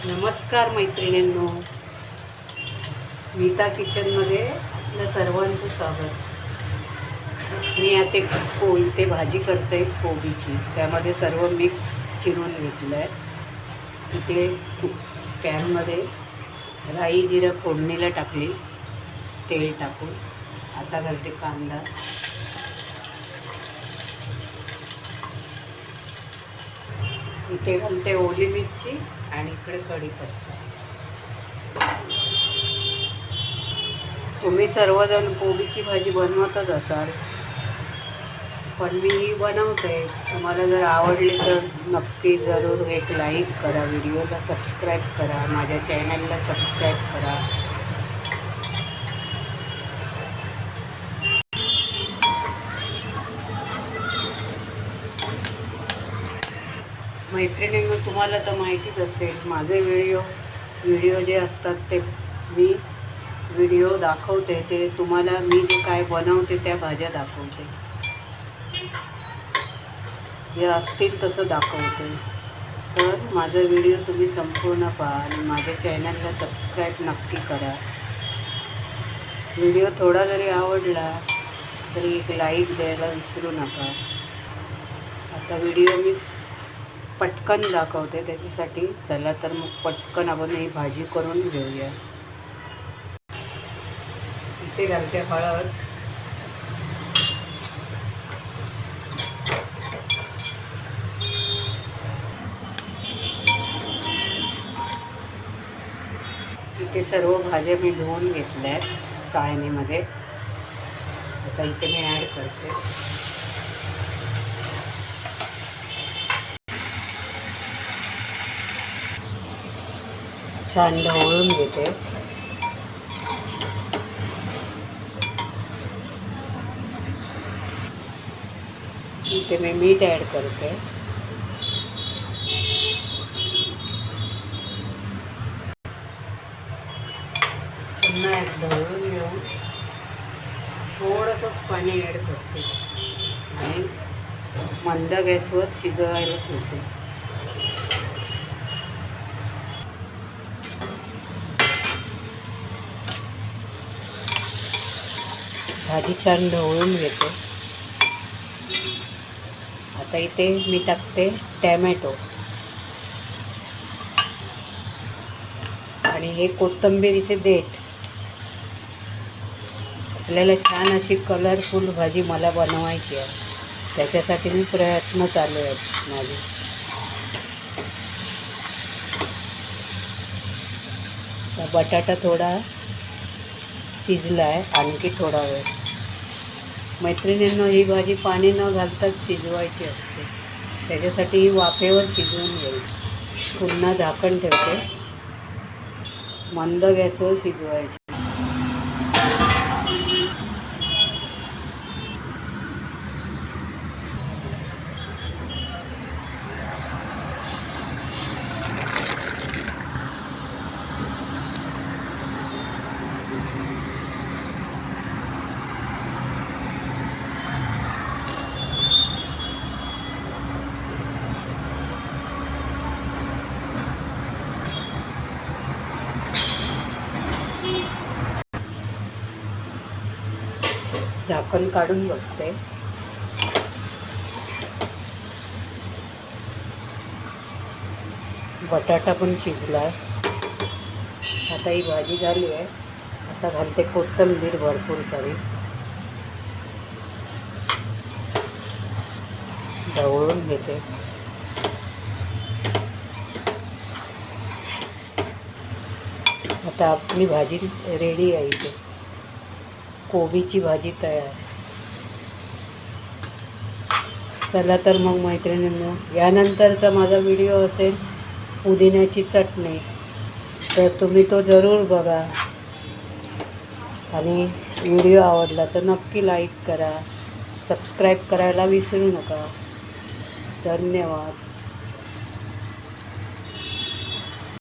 नमस्कार मैत्रिणींनो, स्मिता किचनमध्ये आपल्या सर्वांचं स्वागत. मी आता इथे भाजी करते कोबीची. त्यामध्ये सर्व मिक्स चिरून घेतलं आहे. इथे पॅनमध्ये राई जिरं फोडणीला टाकली, तेल टाकून. आता घालते कांदा, इथे घालते ओली मिरची आणि इकडे कढीपत्ता. तुम्ही सर्वजण कोबीची भाजी बनवतच असाल, पण मी ही बनवते. तुम्हाला जर आवडली तर नक्की जरूर एक लाईक करा, व्हिडिओला सबस्क्राईब करा, माझ्या चॅनलला सबस्क्राईब करा. मैत्रिणींनो, तुम्हाला तर माहितीच असेल, माझे व्हिडिओ जे असतात ते मी व्हिडिओ दाखवते, ते तुम्हाला मी जे काय बनवते त्या भाज्या दाखवते, जे असतील तसं दाखवते. तर माझा व्हिडिओ तुम्ही संपूर्ण पहा आणि माझ्या चॅनलला सबस्क्राईब नक्की करा. व्हिडिओ थोडा जरी आवडला तरी एक लाईक द्यायला विसरू नका. आता व्हिडिओ मी पटकन दाखवते, त्याच्यासाठी चला तर मग पटकन आपण ही भाजी करून घेऊया. इथे घालते हळद, इथे सर्व भाज्या मी धुवून घेतल्या आहेत चाळणीमध्ये. आता इथे मी ॲड करते. छान ढवळून घेते. इथे मी मीठ ॲड करते. पुन्हा एक ढवळून घेऊन थोडंसंच पाणी ॲड करते आणि मंद गॅसवर शिजवायला ठेवते. भाजी छान ढवळून घेते. आता इथे मी टाकते टॅमॅटो आणि हे कोथिंबीरीचे देठ. आपल्याला छान अशी कलरफुल भाजी मला बनवायची आहे, त्याच्यासाठी मी प्रयत्न चालू आहेत माझे. बटाटा थोडा शिजला आहे, आणखी थोडा वेळ. मैत्रिणींनो, ही भाजी पाणी न घालताच शिजवायची असते, त्याच्यासाठी ही वाफेवर शिजवून घेईल. पुन्हा झाकण ठेवते, मंद गॅसवर शिजवायची. झाकण काढून बघते. बटाटा पण शिजला. आता ही भाजी झाली आहे. आता घालते कोथिंबीर भरपूर सारी, ढवळून घेते. आता आपली भाजी रेडी आहे. इथे कोबीची भाजी तयार. चला तर मग मैत्रिणींनो, यानंतरचा माझा व्हिडिओ असेल पुदिन्याची चटणी, तर तुम्ही तो जरूर बघा. आणि व्हिडिओ आवडला तर नक्की लाईक करा, सबस्क्राईब करायला विसरू नका. धन्यवाद.